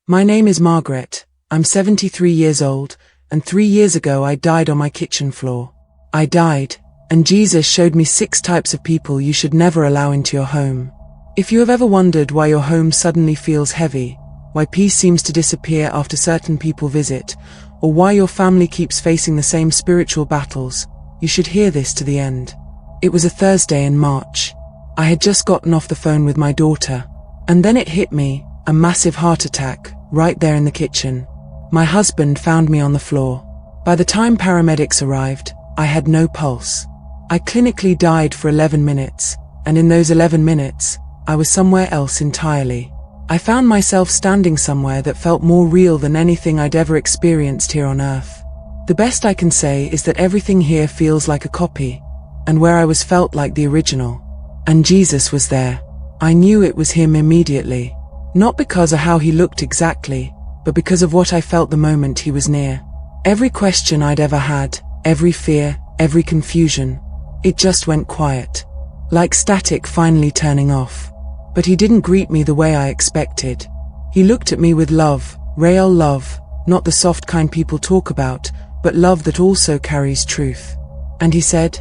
My name is Margaret. I'm 73 years old, and 3 years ago I died on my kitchen floor. I died, and Jesus showed me 6 types of people you should never allow into your home. If you have ever wondered why your home suddenly feels heavy, why peace seems to disappear after certain people visit, or why your family keeps facing the same spiritual battles, you should hear this to the end. It was a Thursday in March. I had just gotten off the phone with my daughter, and then it hit me, a massive heart attack, right there in the kitchen. My husband found me on the floor. By the time paramedics arrived, I had no pulse. I clinically died for 11 minutes, and in those 11 minutes, I was somewhere else entirely. I found myself standing somewhere that felt more real than anything I'd ever experienced here on Earth. The best I can say is that everything here feels like a copy, and where I was felt like the original. And Jesus was there. I knew it was him immediately. Not because of how he looked exactly, but because of what I felt the moment he was near. Every question I'd ever had, every fear, every confusion, it just went quiet. Like static finally turning off. But he didn't greet me the way I expected. He looked at me with love, real love, not the soft kind people talk about, but love that also carries truth. And he said,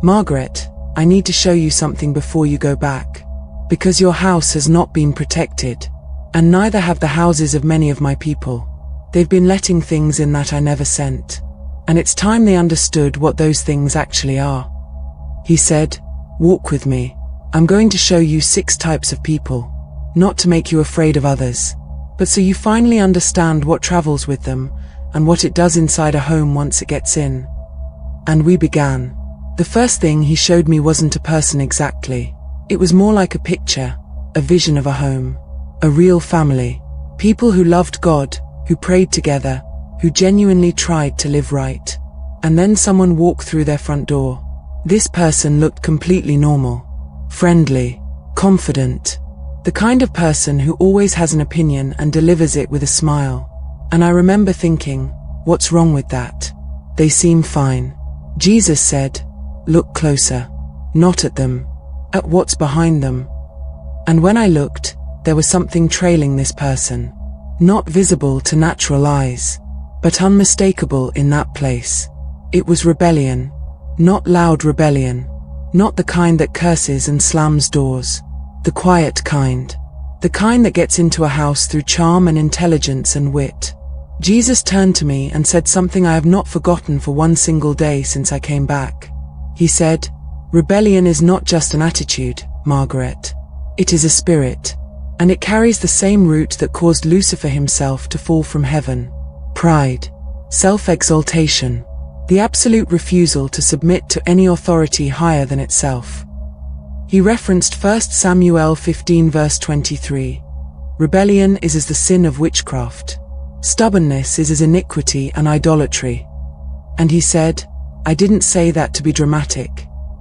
"Margaret, I need to show you something before you go back. Because your house has not been protected. And neither have the houses of many of my people. They've been letting things in that I never sent. And it's time they understood what those things actually are." He said, "Walk with me. I'm going to show you 6 types of people. Not to make you afraid of others, but so you finally understand what travels with them, and what it does inside a home once it gets in." And we began. The first thing he showed me wasn't a person exactly. It was more like a picture, a vision of a home. A real family. People who loved God, who prayed together, who genuinely tried to live right. And then someone walked through their front door. This person looked completely normal. Friendly. Confident. The kind of person who always has an opinion and delivers it with a smile. And I remember thinking, what's wrong with that? They seem fine. Jesus said, "Look closer. Not at them. At what's behind them." And when I looked, there was something trailing this person. Not visible to natural eyes, but unmistakable in that place. It was rebellion. Not loud rebellion. Not the kind that curses and slams doors. The quiet kind. The kind that gets into a house through charm and intelligence and wit. Jesus turned to me and said something I have not forgotten for one single day since I came back. He said, "Rebellion is not just an attitude, Margaret. It is a spirit. And it carries the same root that caused Lucifer himself to fall from heaven. Pride. Self-exaltation. The absolute refusal to submit to any authority higher than itself." He referenced 1 Samuel 15 verse 23. Rebellion is as the sin of witchcraft. Stubbornness is as iniquity and idolatry. And he said, "I didn't say that to be dramatic.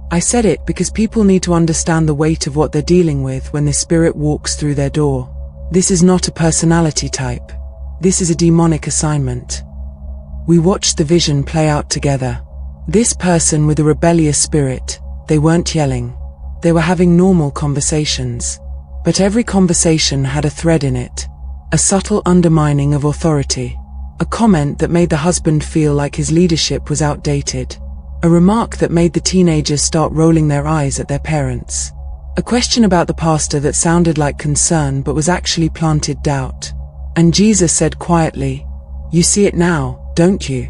I said it because people need to understand the weight of what they're dealing with when the spirit walks through their door. This is not a personality type. This is a demonic assignment." We watched the vision play out together. This person with a rebellious spirit, they weren't yelling. They were having normal conversations. But every conversation had a thread in it. A subtle undermining of authority. A comment that made the husband feel like his leadership was outdated. A remark that made the teenagers start rolling their eyes at their parents. A question about the pastor that sounded like concern but was actually planted doubt. And Jesus said quietly, "You see it now, don't you?"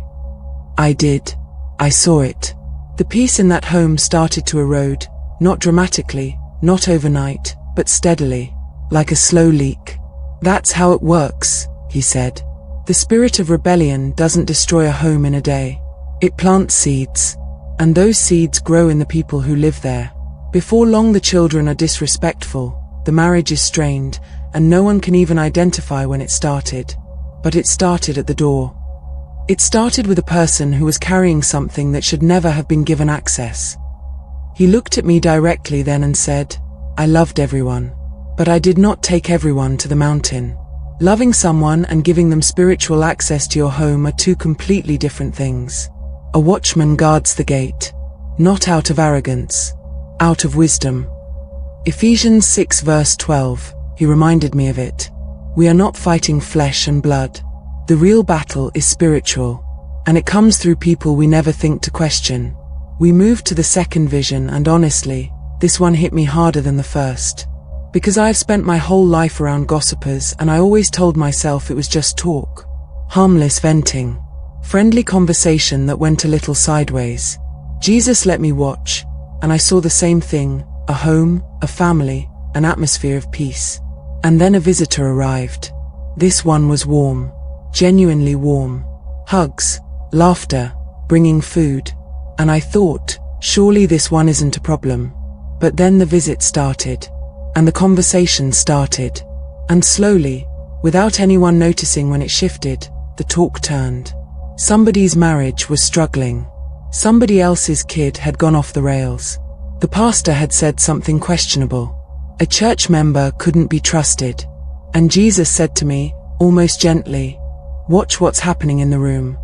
I did. I saw it. The peace in that home started to erode, not dramatically, not overnight, but steadily, like a slow leak. "That's how it works," he said. "The spirit of rebellion doesn't destroy a home in a day. It plants seeds. And those seeds grow in the people who live there. Before long the children are disrespectful, the marriage is strained, and no one can even identify when it started. But it started at the door. It started with a person who was carrying something that should never have been given access." He looked at me directly then and said, "I loved everyone. But I did not take everyone to the mountain. Loving someone and giving them spiritual access to your home are 2 completely different things. A watchman guards the gate. Not out of arrogance. Out of wisdom." Ephesians 6 verse 12, he reminded me of it. We are not fighting flesh and blood. The real battle is spiritual, and it comes through people we never think to question. We moved to the second vision, and honestly, this one hit me harder than the first. Because I've spent my whole life around gossipers, and I always told myself it was just talk. Harmless venting. Friendly conversation that went a little sideways. Jesus let me watch, and I saw the same thing, a home, a family, an atmosphere of peace. And then a visitor arrived. This one was warm. Genuinely warm. Hugs, laughter, bringing food. And I thought, surely this one isn't a problem. But then the visit started. And the conversation started. And slowly, without anyone noticing when it shifted, the talk turned. Somebody's marriage was struggling. Somebody else's kid had gone off the rails. The pastor had said something questionable. A church member couldn't be trusted. And Jesus said to me, almost gently, "Watch what's happening in the room."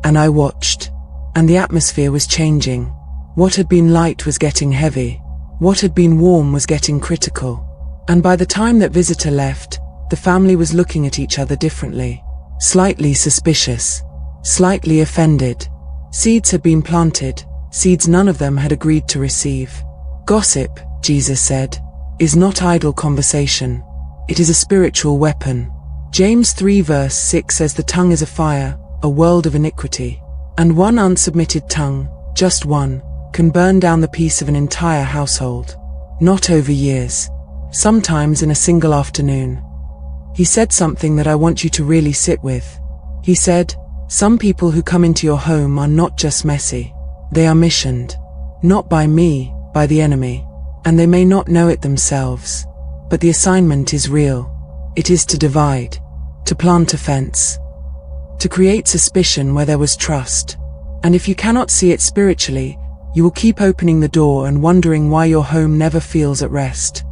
And I watched. And the atmosphere was changing. What had been light was getting heavy. What had been warm was getting critical. And by the time that visitor left, the family was looking at each other differently. Slightly suspicious. Slightly offended. Seeds had been planted, seeds none of them had agreed to receive. Gossip, Jesus said, is not idle conversation. It is a spiritual weapon. James 3 verse 6 says the tongue is a fire, a world of iniquity. And one unsubmitted tongue, just one, can burn down the peace of an entire household. Not over years. Sometimes in a single afternoon. He said something that I want you to really sit with. He said, some people who come into your home are not just messy. They are missioned. Not by me, by the enemy. And they may not know it themselves. But the assignment is real. It is to divide. To plant offense. To create suspicion where there was trust. And if you cannot see it spiritually, you will keep opening the door and wondering why your home never feels at rest.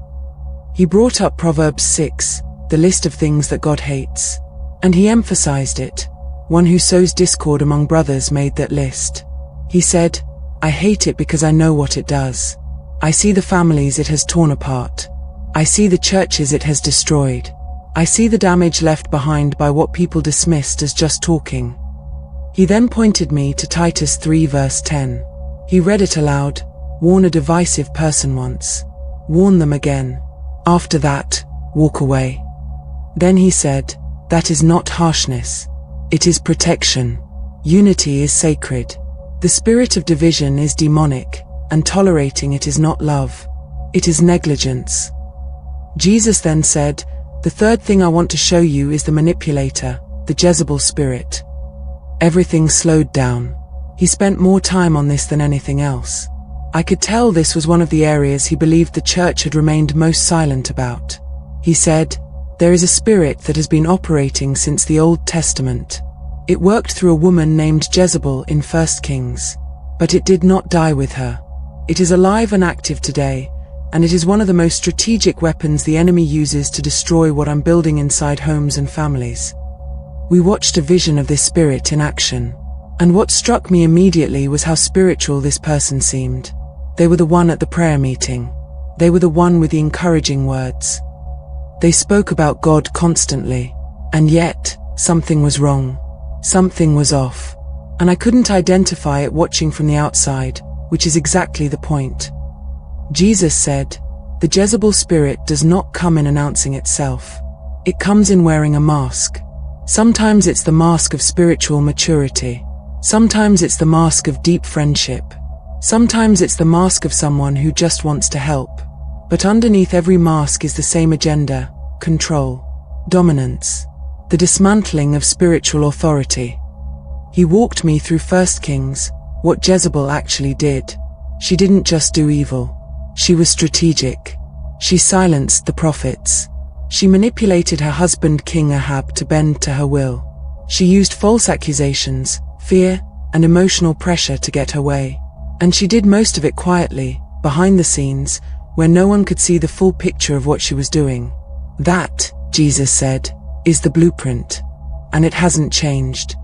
He brought up Proverbs 6, the list of things that God hates. And he emphasized it. One who sows discord among brothers made that list. He said, I hate it because I know what it does. I see the families it has torn apart. I see the churches it has destroyed. I see the damage left behind by what people dismissed as just talking. He then pointed me to Titus 3 verse 10. He read it aloud. Warn a divisive person once. Warn them again. After that, walk away. Then he said, that is not harshness. It is protection. Unity is sacred. The spirit of division is demonic, and tolerating it is not love. It is negligence. Jesus then said, the third thing I want to show you is the manipulator, the Jezebel spirit. Everything slowed down. He spent more time on this than anything else. I could tell this was one of the areas he believed the church had remained most silent about. He said, there is a spirit that has been operating since the Old Testament. It worked through a woman named Jezebel in 1 Kings. But it did not die with her. It is alive and active today, and it is one of the most strategic weapons the enemy uses to destroy what I'm building inside homes and families. We watched a vision of this spirit in action. And what struck me immediately was how spiritual this person seemed. They were the one at the prayer meeting. They were the one with the encouraging words. They spoke about God constantly. And yet, something was wrong. Something was off. And I couldn't identify it watching from the outside, which is exactly the point. Jesus said, the Jezebel spirit does not come in announcing itself. It comes in wearing a mask. Sometimes it's the mask of spiritual maturity. Sometimes it's the mask of deep friendship. Sometimes it's the mask of someone who just wants to help. But underneath every mask is the same agenda: control, dominance, the dismantling of spiritual authority. He walked me through 1 Kings, what Jezebel actually did. She didn't just do evil. She was strategic. She silenced the prophets. She manipulated her husband King Ahab to bend to her will. She used false accusations, fear, and emotional pressure to get her way. And she did most of it quietly, behind the scenes, where no one could see the full picture of what she was doing. That, Jesus said, is the blueprint. And it hasn't changed.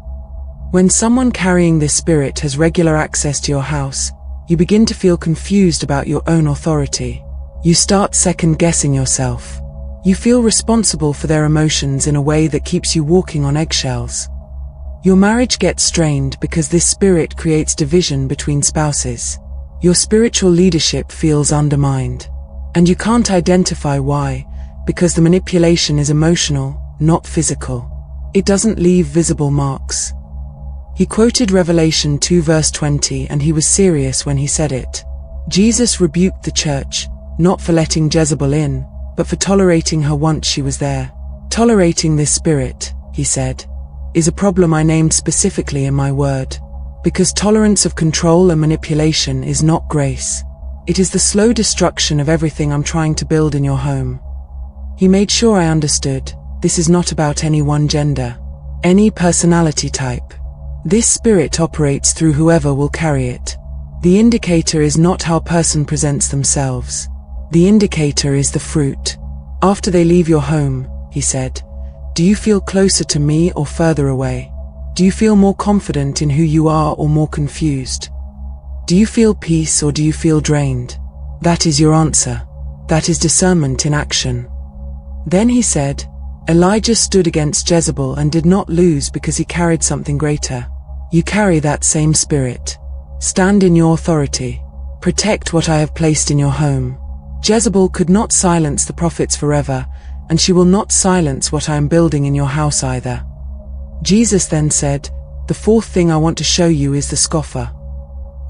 When someone carrying this spirit has regular access to your house, you begin to feel confused about your own authority. You start second-guessing yourself. You feel responsible for their emotions in a way that keeps you walking on eggshells. Your marriage gets strained because this spirit creates division between spouses. Your spiritual leadership feels undermined. And you can't identify why, because the manipulation is emotional, not physical. It doesn't leave visible marks. He quoted Revelation 2 verse 20, and he was serious when he said it. Jesus rebuked the church, not for letting Jezebel in, but for tolerating her once she was there. Tolerating this spirit, he said, is a problem I named specifically in my word. Because tolerance of control and manipulation is not grace. It is the slow destruction of everything I'm trying to build in your home. He made sure I understood, this is not about any one gender, any personality type. This spirit operates through whoever will carry it. The indicator is not how a person presents themselves. The indicator is the fruit. After they leave your home, he said, do you feel closer to me or further away? Do you feel more confident in who you are or more confused? Do you feel peace or do you feel drained? That is your answer. That is discernment in action. Then he said, Elijah stood against Jezebel and did not lose because he carried something greater. You carry that same spirit. Stand in your authority. Protect what I have placed in your home. Jezebel could not silence the prophets forever, and she will not silence what I am building in your house either. Jesus then said, the fourth thing I want to show you is the scoffer.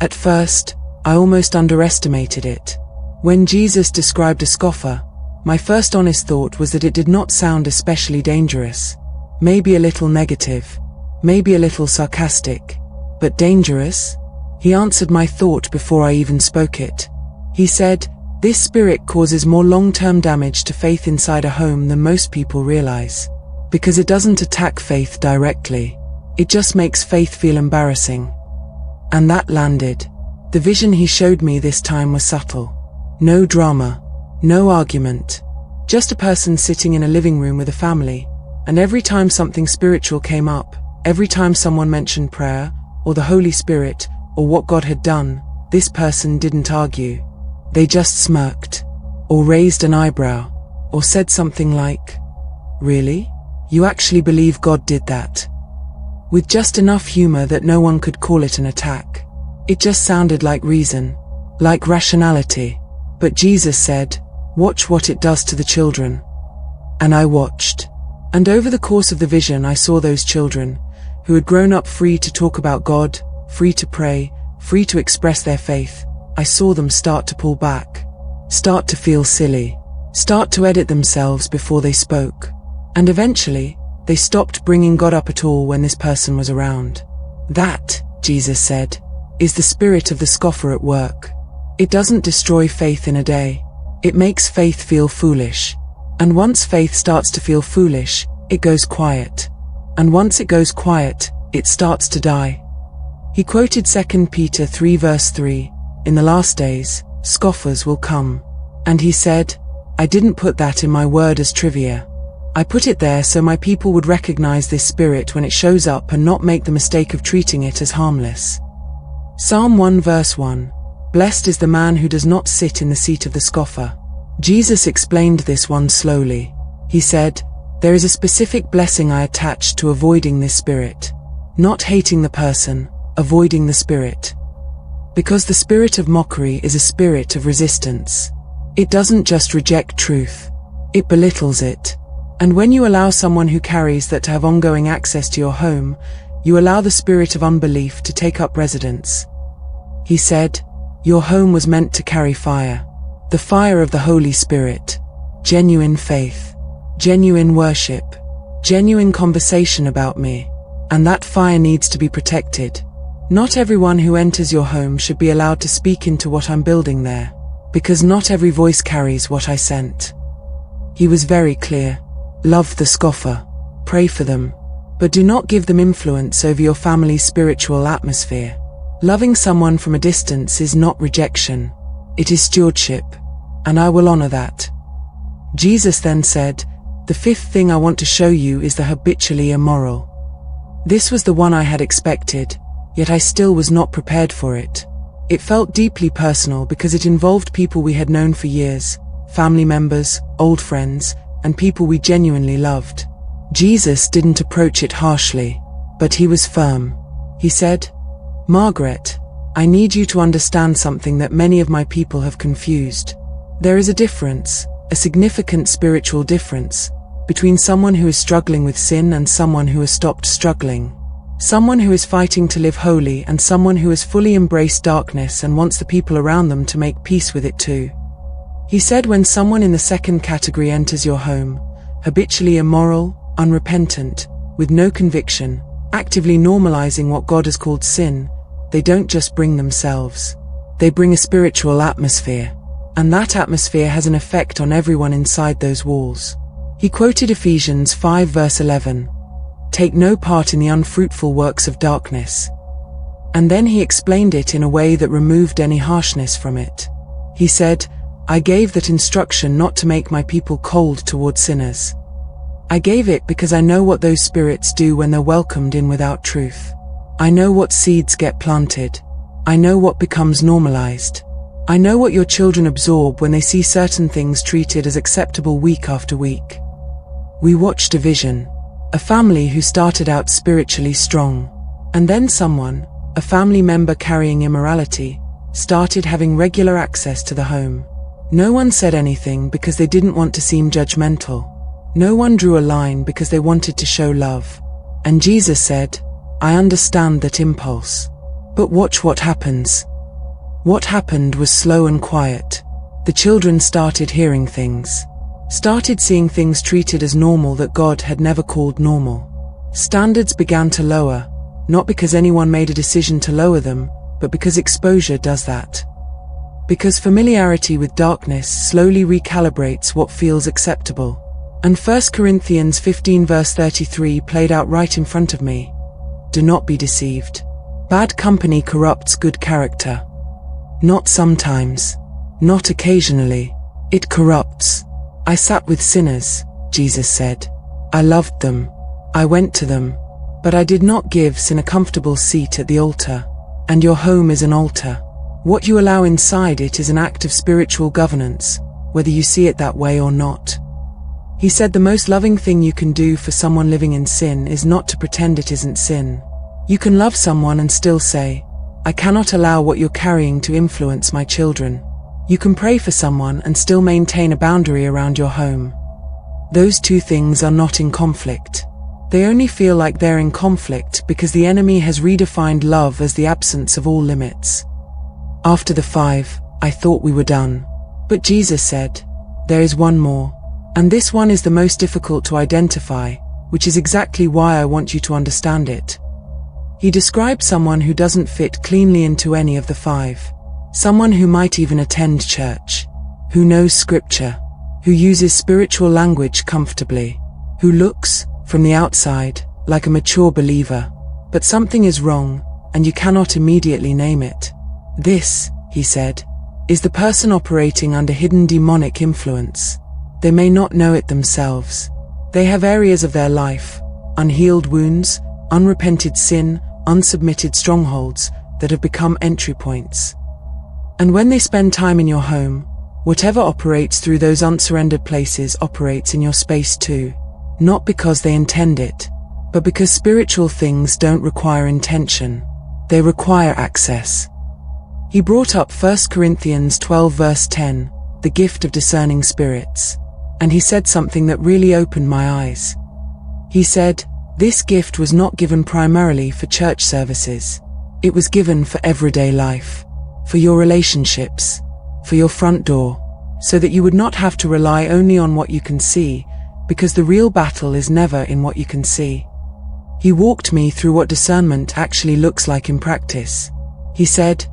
At first, I almost underestimated it. When Jesus described a scoffer, my first honest thought was that it did not sound especially dangerous. Maybe a little negative. Maybe a little sarcastic. But dangerous? He answered my thought before I even spoke it. He said, this spirit causes more long-term damage to faith inside a home than most people realize. Because it doesn't attack faith directly. It just makes faith feel embarrassing. And that landed. The vision he showed me this time was subtle. No drama. No argument. Just a person sitting in a living room with a family, and every time something spiritual came up, every time someone mentioned prayer, or the Holy Spirit, or what God had done, this person didn't argue. They just smirked, or raised an eyebrow, or said something like, really? You actually believe God did that? With just enough humor that no one could call it an attack. It just sounded like reason, like rationality. But Jesus said, watch what it does to the children. And I watched. And over the course of the vision I saw those children, who had grown up free to talk about God, free to pray, free to express their faith. I saw them start to pull back, start to feel silly, start to edit themselves before they spoke. And eventually, they stopped bringing God up at all when this person was around. That, Jesus said, is the spirit of the scoffer at work. It doesn't destroy faith in a day. It makes faith feel foolish. And once faith starts to feel foolish, it goes quiet. And once it goes quiet, it starts to die. He quoted 2 Peter 3 verse 3, in the last days, scoffers will come. And he said, I didn't put that in my word as trivia. I put it there so my people would recognize this spirit when it shows up and not make the mistake of treating it as harmless. Psalm 1 verse 1. Blessed is the man who does not sit in the seat of the scoffer. Jesus explained this one slowly. He said, there is a specific blessing I attach to avoiding this spirit. Not hating the person, avoiding the spirit. Because the spirit of mockery is a spirit of resistance. It doesn't just reject truth. It belittles it. And when you allow someone who carries that to have ongoing access to your home, you allow the spirit of unbelief to take up residence. He said, your home was meant to carry fire. The fire of the Holy Spirit. Genuine faith. Genuine worship. Genuine conversation about me. And that fire needs to be protected. Not everyone who enters your home should be allowed to speak into what I'm building there. Because not every voice carries what I sent. He was very clear. Love the scoffer. Pray for them. But do not give them influence over your family's spiritual atmosphere. Loving someone from a distance is not rejection. It is stewardship. And I will honor that. Jesus then said, the fifth thing I want to show you is the habitually immoral. This was the one I had expected, yet I still was not prepared for it. It felt deeply personal because it involved people we had known for years, family members, old friends, and people we genuinely loved. Jesus didn't approach it harshly, but he was firm. He said, "Margaret, I need you to understand something that many of my people have confused. There is a difference, a significant spiritual difference, between someone who is struggling with sin and someone who has stopped struggling. Someone who is fighting to live holy and someone who has fully embraced darkness and wants the people around them to make peace with it too." He said when someone in the second category enters your home, habitually immoral, unrepentant, with no conviction, actively normalizing what God has called sin, they don't just bring themselves. They bring a spiritual atmosphere. And that atmosphere has an effect on everyone inside those walls. He quoted Ephesians 5 verse 11. "Take no part in the unfruitful works of darkness." And then he explained it in a way that removed any harshness from it. He said, "I gave that instruction not to make my people cold toward sinners. I gave it because I know what those spirits do when they're welcomed in without truth. I know what seeds get planted. I know what becomes normalized. I know what your children absorb when they see certain things treated as acceptable week after week." We watched a vision, a family who started out spiritually strong, and then someone, a family member carrying immorality, started having regular access to the home. No one said anything because they didn't want to seem judgmental. No one drew a line because they wanted to show love. And Jesus said, "I understand that impulse. But watch what happens." What happened was slow and quiet. The children started hearing things. Started seeing things treated as normal that God had never called normal. Standards began to lower, not because anyone made a decision to lower them, but because exposure does that. Because familiarity with darkness slowly recalibrates what feels acceptable. And 1 Corinthians 15 verse 33 played out right in front of me. Do not be deceived. Bad company corrupts good character. Not sometimes. Not occasionally. It corrupts. I sat with sinners, Jesus said. I loved them. I went to them. But I did not give sin a comfortable seat at the altar. And your home is an altar. What you allow inside it is an act of spiritual governance, whether you see it that way or not. He said the most loving thing you can do for someone living in sin is not to pretend it isn't sin. You can love someone and still say, I cannot allow what you're carrying to influence my children. You can pray for someone and still maintain a boundary around your home. Those two things are not in conflict. They only feel like they're in conflict because the enemy has redefined love as the absence of all limits. After the 5, I thought we were done. But Jesus said, there is one more. And this one is the most difficult to identify, which is exactly why I want you to understand it. He described someone who doesn't fit cleanly into any of the 5. Someone who might even attend church, who knows scripture, who uses spiritual language comfortably, who looks, from the outside, like a mature believer. But something is wrong, and you cannot immediately name it. This, he said, is the person operating under hidden demonic influence. They may not know it themselves. They have areas of their life, unhealed wounds, unrepented sin, unsubmitted strongholds, that have become entry points. And when they spend time in your home, whatever operates through those unsurrendered places operates in your space too. Not because they intend it, but because spiritual things don't require intention. They require access. He brought up 1 Corinthians 12 verse 10, the gift of discerning spirits. And he said something that really opened my eyes. He said, this gift was not given primarily for church services. It was given for everyday life, for your relationships, for your front door, so that you would not have to rely only on what you can see, because the real battle is never in what you can see. He walked me through what discernment actually looks like in practice. He said,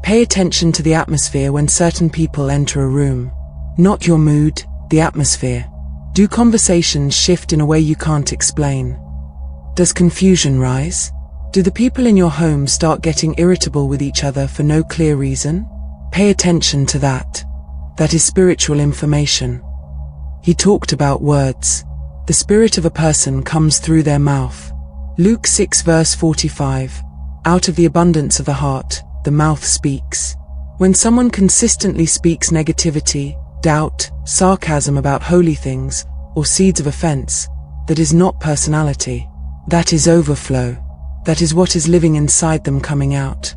pay attention to the atmosphere when certain people enter a room. Not your mood, the atmosphere. Do conversations shift in a way you can't explain? Does confusion rise? Do the people in your home start getting irritable with each other for no clear reason? Pay attention to that. That is spiritual information. He talked about words. The spirit of a person comes through their mouth. Luke 6 verse 45. Out of the abundance of the heart, the mouth speaks. When someone consistently speaks negativity, doubt, sarcasm about holy things, or seeds of offense, that is not personality. That is overflow. That is what is living inside them coming out.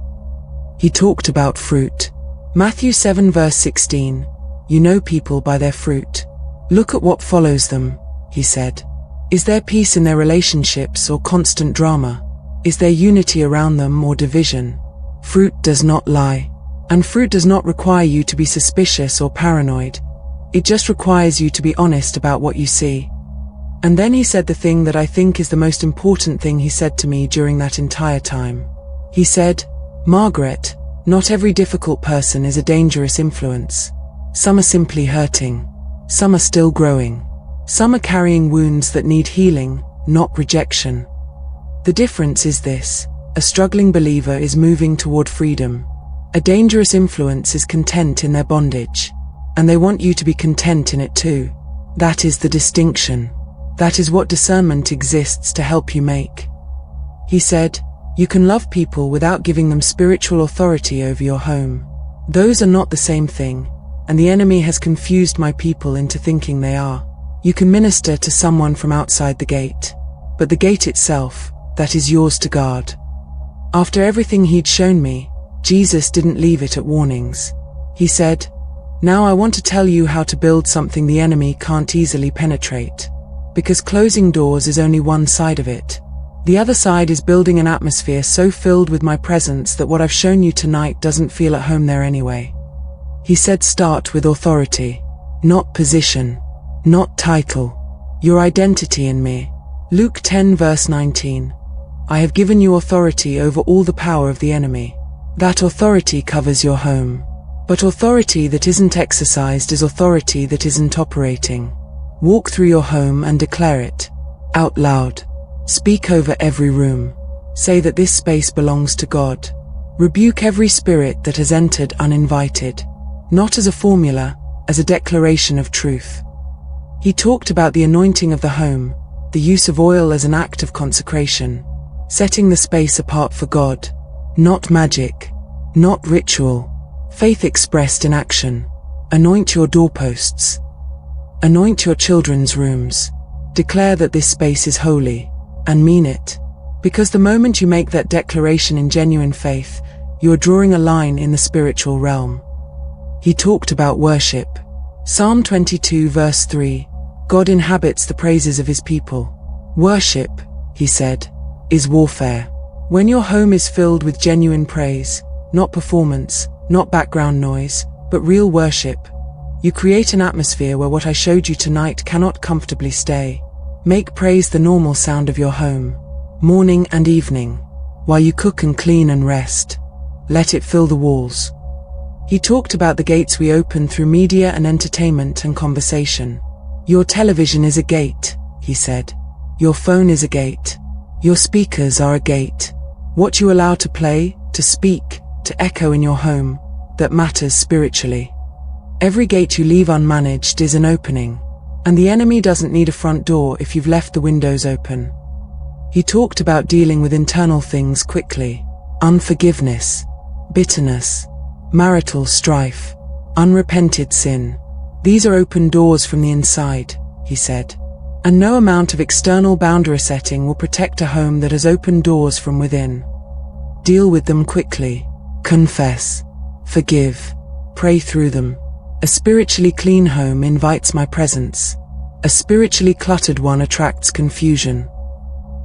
He talked about fruit. Matthew 7 verse 16. You know people by their fruit. Look at what follows them, he said. Is there peace in their relationships or constant drama? Is there unity around them or division? Fruit does not lie. And fruit does not require you to be suspicious or paranoid. It just requires you to be honest about what you see. And then he said the thing that I think is the most important thing he said to me during that entire time. He said, Margaret, not every difficult person is a dangerous influence. Some are simply hurting. Some are still growing. Some are carrying wounds that need healing, not rejection. The difference is this: a struggling believer is moving toward freedom. A dangerous influence is content in their bondage. And they want you to be content in it too. That is the distinction. That is what discernment exists to help you make. He said, you can love people without giving them spiritual authority over your home. Those are not the same thing, and the enemy has confused my people into thinking they are. You can minister to someone from outside the gate, but the gate itself, that is yours to guard. After everything he'd shown me, Jesus didn't leave it at warnings. He said, now I want to tell you how to build something the enemy can't easily penetrate. Because closing doors is only one side of it. The other side is building an atmosphere so filled with my presence that what I've shown you tonight doesn't feel at home there anyway. He said start with authority, not position, not title, your identity in me. Luke 10 verse 19. I have given you authority over all the power of the enemy. That authority covers your home. But authority that isn't exercised is authority that isn't operating. Walk through your home and declare it. Out loud. Speak over every room. Say that this space belongs to God. Rebuke every spirit that has entered uninvited. Not as a formula, as a declaration of truth. He talked about the anointing of the home, the use of oil as an act of consecration. Setting the space apart for God. Not magic. Not ritual. Faith expressed in action. Anoint your doorposts. Anoint your children's rooms. Declare that this space is holy, and mean it. Because the moment you make that declaration in genuine faith, you are drawing a line in the spiritual realm. He talked about worship. Psalm 22 verse 3. God inhabits the praises of his people. Worship, he said, is warfare. When your home is filled with genuine praise, not performance, not background noise, but real worship, you create an atmosphere where what I showed you tonight cannot comfortably stay. Make praise the normal sound of your home, morning and evening, while you cook and clean and rest. Let it fill the walls. He talked about the gates we open through media and entertainment and conversation. Your television is a gate, he said. Your phone is a gate. Your speakers are a gate. What you allow to play, to speak, to echo in your home, that matters spiritually. Every gate you leave unmanaged is an opening, and the enemy doesn't need a front door if you've left the windows open. He talked about dealing with internal things quickly. Unforgiveness, bitterness, marital strife, unrepented sin. These are open doors from the inside, he said. And no amount of external boundary setting will protect a home that has opened doors from within. Deal with them quickly. Confess. Forgive. Pray through them. A spiritually clean home invites my presence. A spiritually cluttered one attracts confusion.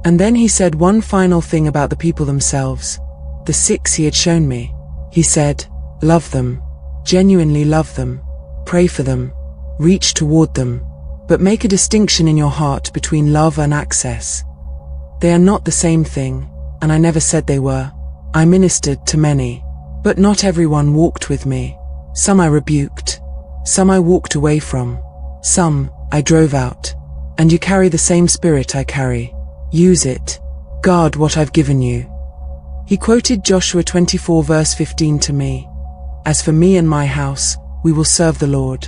And then he said one final thing about the people themselves. The 6 he had shown me. He said, love them. Genuinely love them. Pray for them. Reach toward them. But make a distinction in your heart between love and access. They are not the same thing, and I never said they were. I ministered to many. But not everyone walked with me. Some I rebuked. Some I walked away from. Some I drove out. And you carry the same spirit I carry. Use it. Guard what I've given you. He quoted Joshua 24 verse 15 to me. As for me and my house, we will serve the Lord.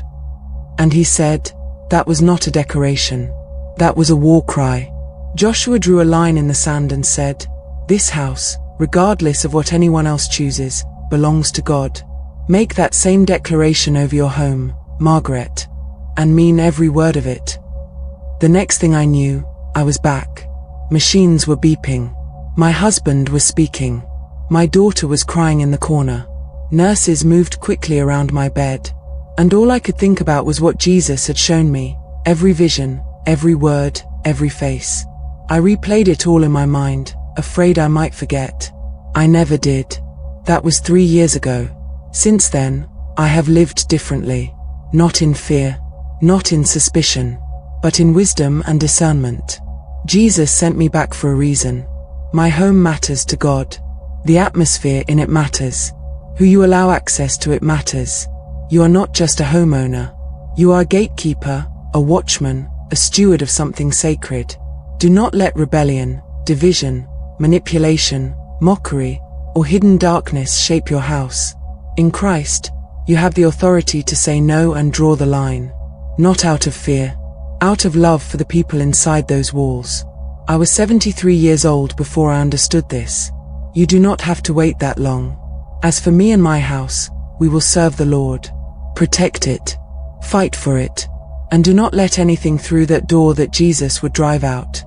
And he said, that was not a decoration. That was a war cry. Joshua drew a line in the sand and said, this house, regardless of what anyone else chooses, belongs to God. Make that same declaration over your home, Margaret, and mean every word of it. The next thing I knew, I was back. Machines were beeping. My husband was speaking. My daughter was crying in the corner. Nurses moved quickly around my bed. And all I could think about was what Jesus had shown me. Every vision, every word, every face. I replayed it all in my mind, afraid I might forget. I never did. That was 3 years ago. Since then, I have lived differently. Not in fear, not in suspicion, but in wisdom and discernment. Jesus sent me back for a reason. My home matters to God. The atmosphere in it matters. Who you allow access to it matters. You are not just a homeowner. You are a gatekeeper, a watchman, a steward of something sacred. Do not let rebellion, division, manipulation, mockery, or hidden darkness shape your house. In Christ, you have the authority to say no and draw the line. Not out of fear, out of love for the people inside those walls. I was 73 years old before I understood this. You do not have to wait that long. As for me and my house, we will serve the Lord. Protect it. Fight for it. And do not let anything through that door that Jesus would drive out.